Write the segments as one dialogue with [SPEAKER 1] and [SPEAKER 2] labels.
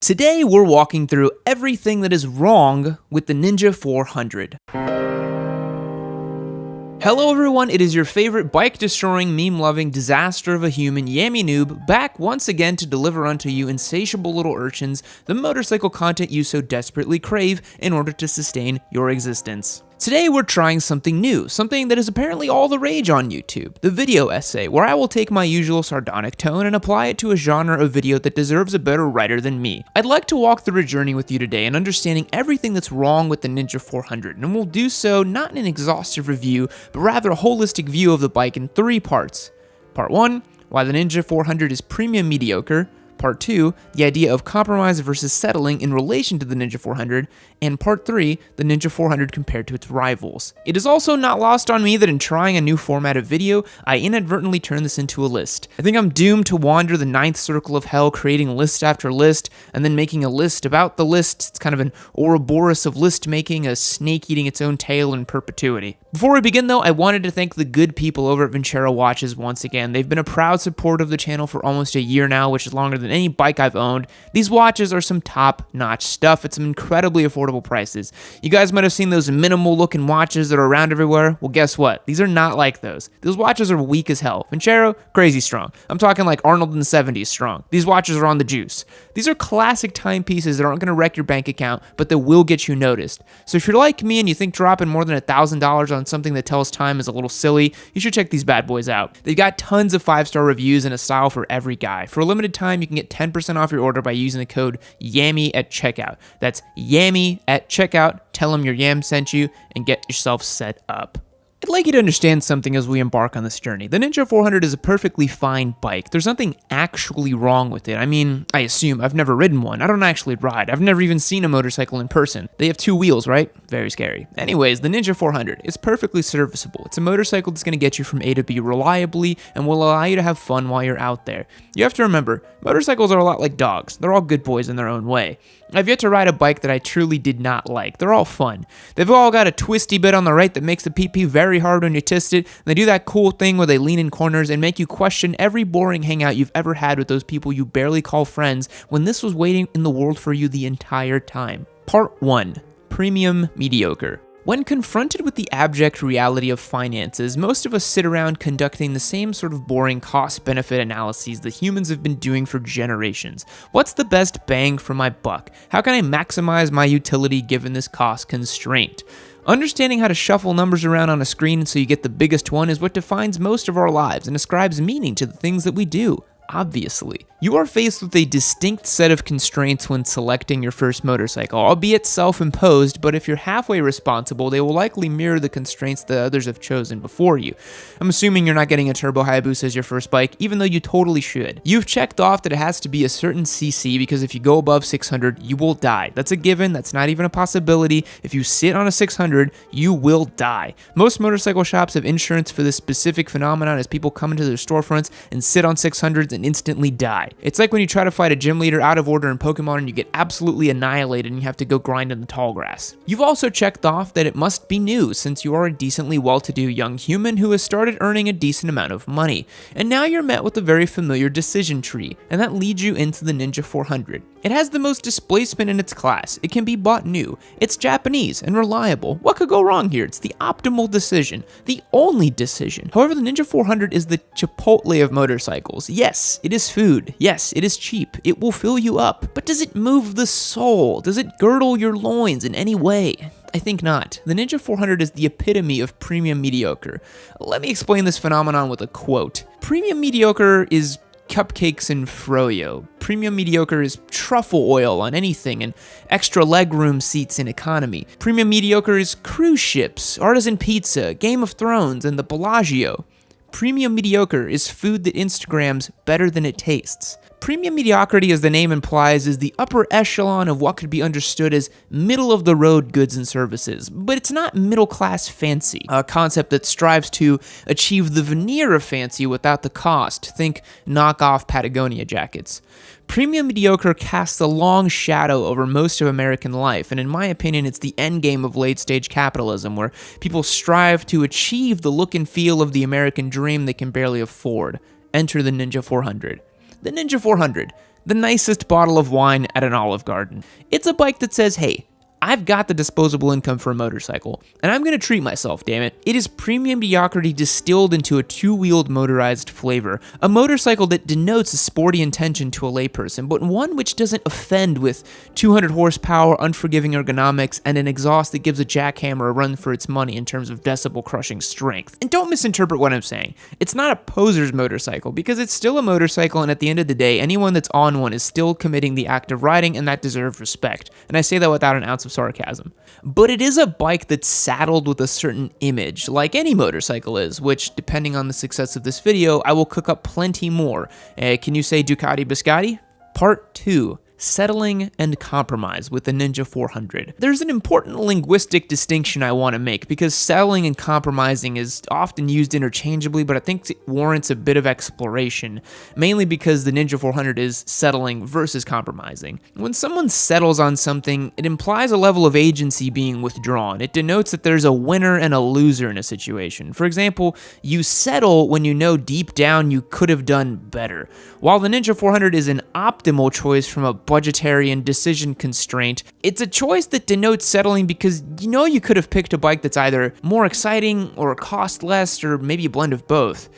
[SPEAKER 1] Today we're walking through everything that is wrong with the Ninja 400. Hello everyone, it is your favorite bike-destroying, meme-loving disaster of a human, Yammy Noob, back once again to deliver unto you insatiable little urchins the motorcycle content you so desperately crave in order to sustain your existence. Today we're trying something new, something that is apparently all the rage on YouTube, the video essay, where I will take my usual sardonic tone and apply it to a genre of video that deserves a better writer than me. I'd like to walk through a journey with you today in understanding everything that's wrong with the Ninja 400, and we'll do so not in an exhaustive review, but rather a holistic view of the bike in 3 parts. Part 1, why the Ninja 400 is premium mediocre. Part 2, the idea of compromise versus settling in relation to the Ninja 400, and Part 3, the Ninja 400 compared to its rivals. It is also not lost on me that in trying a new format of video, I inadvertently turned this into a list. I think I'm doomed to wander the 9th circle of hell, creating list after list, and then making a list about the list. It's kind of an Ouroboros of list making, a snake eating its own tail in perpetuity. Before we begin though, I wanted to thank the good people over at Mmrse Watches once again. They've been a proud supporter of the channel for almost a year now, which is longer than any bike I've owned. These watches are some top-notch stuff at some incredibly affordable prices. You guys might have seen those minimal-looking watches that are around everywhere. Well, guess what? These are not like those. Those watches are weak as hell. Mmrse, crazy strong. I'm talking like Arnold in the 70s strong. These watches are on the juice. These are classic timepieces that aren't going to wreck your bank account, but that will get you noticed. So if you're like me and you think dropping more than $1,000 on something that tells time is a little silly, you should check these bad boys out. They've got tons of 5-star reviews and a style for every guy. For a limited time, you can get 10% off your order by using the code YAMMY at checkout. That's YAMMY at checkout. Tell them your Yam sent you and get yourself set up. I'd like you to understand something as we embark on this journey. The Ninja 400 is a perfectly fine bike. There's nothing actually wrong with it. I mean, I assume. I've never ridden one. I don't actually ride. I've never even seen a motorcycle in person. They have 2 wheels, right? Very scary. Anyways, the Ninja 400 is perfectly serviceable. It's a motorcycle that's going to get you from A to B reliably and will allow you to have fun while you're out there. You have to remember, motorcycles are a lot like dogs. They're all good boys in their own way. I've yet to ride a bike that I truly did not like. They're all fun. They've all got a twisty bit on the right that makes the PP very hard when you twist it, and they do that cool thing where they lean in corners and make you question every boring hangout you've ever had with those people you barely call friends when this was waiting in the world for you the entire time. Part 1. Premium mediocre. When confronted with the abject reality of finances, most of us sit around conducting the same sort of boring cost-benefit analyses that humans have been doing for generations. What's the best bang for my buck? How can I maximize my utility given this cost constraint? Understanding how to shuffle numbers around on a screen so you get the biggest one is what defines most of our lives and ascribes meaning to the things that we do. Obviously. You are faced with a distinct set of constraints when selecting your first motorcycle, albeit self-imposed, but if you're halfway responsible, they will likely mirror the constraints that others have chosen before you. I'm assuming you're not getting a Turbo Hayabusa as your first bike, even though you totally should. You've checked off that it has to be a certain CC because if you go above 600, you will die. That's a given, that's not even a possibility. If you sit on a 600, you will die. Most motorcycle shops have insurance for this specific phenomenon as people come into their storefronts and sit on 600s and instantly die. It's like when you try to fight a gym leader out of order in Pokemon and you get absolutely annihilated and you have to go grind in the tall grass. You've also checked off that it must be new since you are a decently well-to-do young human who has started earning a decent amount of money. And now you're met with a very familiar decision tree, and that leads you into the Ninja 400. It has the most displacement in its class. It can be bought new. It's Japanese and reliable. What could go wrong here? It's the optimal decision. The only decision. However, the Ninja 400 is the Chipotle of motorcycles. Yes, it is food. Yes, it is cheap. It will fill you up. But does it move the soul? Does it girdle your loins in any way? I think not. The Ninja 400 is the epitome of premium mediocre. Let me explain this phenomenon with a quote. Premium mediocre is cupcakes and froyo. Premium mediocre is truffle oil on anything and extra legroom seats in economy. Premium mediocre is cruise ships, artisan pizza, Game of Thrones, and the Bellagio. Premium mediocre is food that Instagrams better than it tastes. Premium mediocrity, as the name implies, is the upper echelon of what could be understood as middle-of-the-road goods and services, but it's not middle-class fancy, a concept that strives to achieve the veneer of fancy without the cost. Think knockoff Patagonia jackets. Premium mediocre casts a long shadow over most of American life, and in my opinion, it's the endgame of late-stage capitalism, where people strive to achieve the look and feel of the American dream they can barely afford. Enter the Ninja 400. The Ninja 400, the nicest bottle of wine at an Olive Garden. It's a bike that says, hey, I've got the disposable income for a motorcycle, and I'm gonna treat myself, damn it. It is premium mediocrity distilled into a two-wheeled motorized flavor, a motorcycle that denotes a sporty intention to a layperson, but one which doesn't offend with 200 horsepower, unforgiving ergonomics, and an exhaust that gives a jackhammer a run for its money in terms of decibel-crushing strength. And don't misinterpret what I'm saying. It's not a poser's motorcycle, because it's still a motorcycle, and at the end of the day, anyone that's on one is still committing the act of riding, and that deserves respect. And I say that without an ounce of sarcasm. But it is a bike that's saddled with a certain image, like any motorcycle is, which, depending on the success of this video, I will cook up plenty more. Can you say Ducati Biscotti? Part 2. Settling and compromise with the Ninja 400. There's an important linguistic distinction I want to make because settling and compromising is often used interchangeably, but I think it warrants a bit of exploration, mainly because the Ninja 400 is settling versus compromising. When someone settles on something, it implies a level of agency being withdrawn. It denotes that there's a winner and a loser in a situation. For example, you settle when you know deep down you could have done better. While the Ninja 400 is an optimal choice from a budgetary and decision constraint, it's a choice that denotes settling because you know you could have picked a bike that's either more exciting or cost less or maybe a blend of both.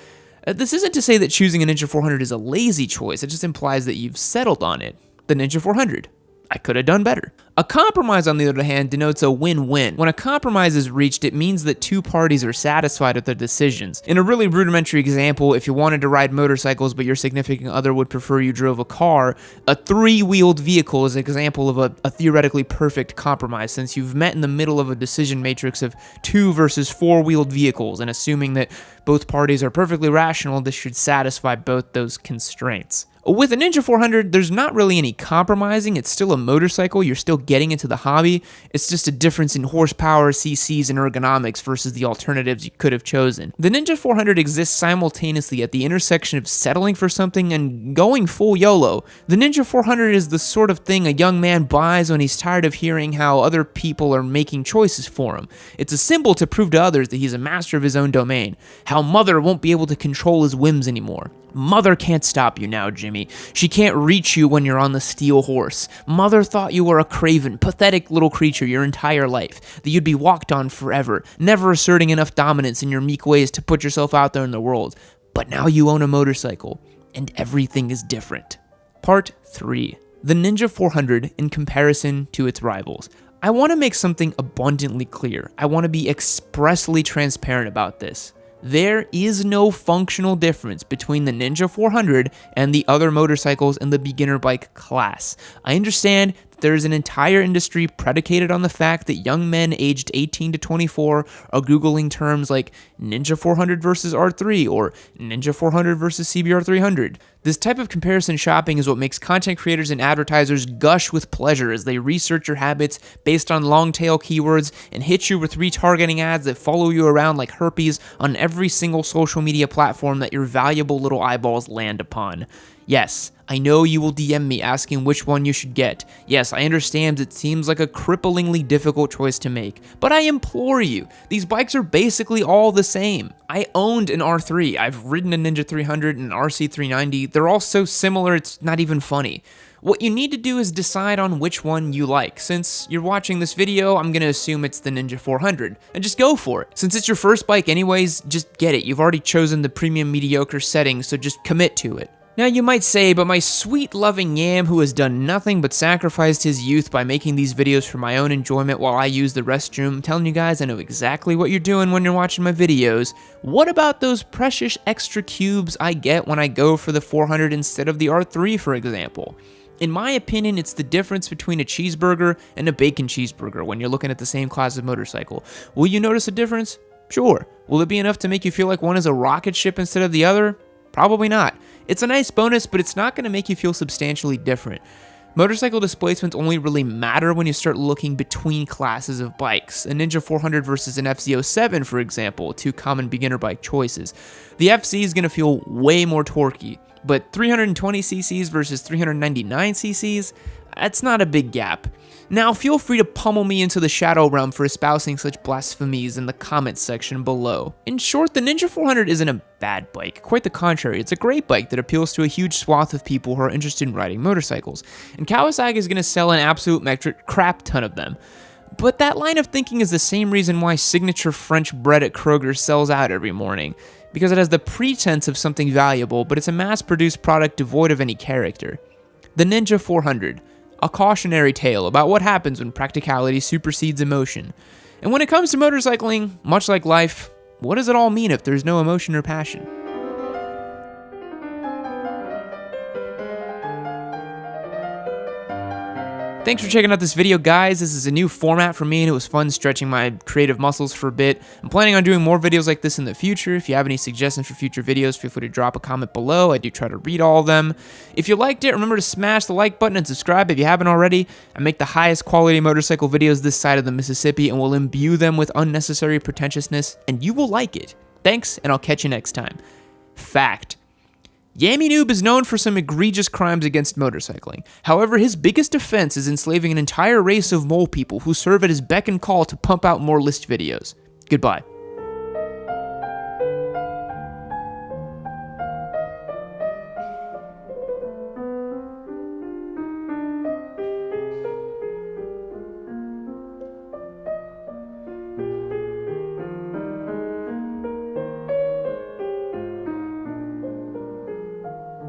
[SPEAKER 1] This isn't to say that choosing a Ninja 400 is a lazy choice, it just implies that you've settled on it. The Ninja 400. I could have done better. A compromise, on the other hand, denotes a win-win. When a compromise is reached, it means that two parties are satisfied with their decisions. In a really rudimentary example, if you wanted to ride motorcycles but your significant other would prefer you drove a car, a three-wheeled vehicle is an example of a theoretically perfect compromise, since you've met in the middle of a decision matrix of two versus four-wheeled vehicles, and assuming that both parties are perfectly rational, this should satisfy both those constraints. With a Ninja 400, there's not really any compromising. It's still a motorcycle. You're still getting into the hobby. It's just a difference in horsepower, CCs, and ergonomics versus the alternatives you could have chosen. The Ninja 400 exists simultaneously at the intersection of settling for something and going full YOLO. The Ninja 400 is the sort of thing a young man buys when he's tired of hearing how other people are making choices for him. It's a symbol to prove to others that he's a master of his own domain. How Mother won't be able to control his whims anymore. Mother can't stop you now, Jimmy. She can't reach you when you're on the steel horse. Mother thought you were a craven, pathetic little creature your entire life, that you'd be walked on forever, never asserting enough dominance in your meek ways to put yourself out there in the world. But now you own a motorcycle, and everything is different. Part 3. The Ninja 400 in comparison to its rivals. I want to make something abundantly clear. I want to be expressly transparent about this. There is no functional difference between the Ninja 400 and the other motorcycles in the beginner bike class. I understand that there is an entire industry predicated on the fact that young men aged 18 to 24 are Googling terms like Ninja 400 versus R3 or Ninja 400 versus CBR 300. This type of comparison shopping is what makes content creators and advertisers gush with pleasure as they research your habits based on long-tail keywords and hit you with retargeting ads that follow you around like herpes on every single social media platform that your valuable little eyeballs land upon. Yes, I know you will DM me asking which one you should get. Yes, I understand it seems like a cripplingly difficult choice to make, but I implore you, these bikes are basically all the same. I owned an R3, I've ridden a Ninja 300 and an RC 390, they're all so similar it's not even funny. What you need to do is decide on which one you like. Since you're watching this video, I'm gonna assume it's the Ninja 400, and just go for it. Since it's your first bike anyways, just get it. You've already chosen the premium mediocre setting, so just commit to it. Now you might say, but my sweet loving yam who has done nothing but sacrificed his youth by making these videos for my own enjoyment while I use the restroom, I'm telling you guys I know exactly what you're doing when you're watching my videos. What about those precious extra cubes I get when I go for the 400 instead of the R3, for example? In my opinion, it's the difference between a cheeseburger and a bacon cheeseburger when you're looking at the same class of motorcycle. Will you notice a difference? Sure. Will it be enough to make you feel like one is a rocket ship instead of the other? Probably not. It's a nice bonus, but it's not going to make you feel substantially different. Motorcycle displacements only really matter when you start looking between classes of bikes. A Ninja 400 versus an FZ07, for example, two common beginner bike choices. The FZ is going to feel way more torquey. But 320 cc's versus 399 cc's, that's not a big gap. Now, feel free to pummel me into the shadow realm for espousing such blasphemies in the comments section below. In short, the Ninja 400 isn't a bad bike. Quite the contrary, it's a great bike that appeals to a huge swath of people who are interested in riding motorcycles. And Kawasaki is going to sell an absolute metric crap ton of them. But that line of thinking is the same reason why signature French bread at Kroger sells out every morning. Because it has the pretense of something valuable, but it's a mass-produced product devoid of any character. The Ninja 400. A cautionary tale about what happens when practicality supersedes emotion. And when it comes to motorcycling, much like life, what does it all mean if there's no emotion or passion? Thanks for checking out this video, guys. This is a new format for me, and it was fun stretching my creative muscles for a bit. I'm planning on doing more videos like this in the future. If you have any suggestions for future videos, feel free to drop a comment below. I do try to read all of them. If you liked it, remember to smash the like button and subscribe if you haven't already. I make the highest quality motorcycle videos this side of the Mississippi and will imbue them with unnecessary pretentiousness, and you will like it. Thanks, and I'll catch you next time. Fact. Yami Noob is known for some egregious crimes against motorcycling. However, his biggest offense is enslaving an entire race of mole people who serve at his beck and call to pump out more list videos. Goodbye.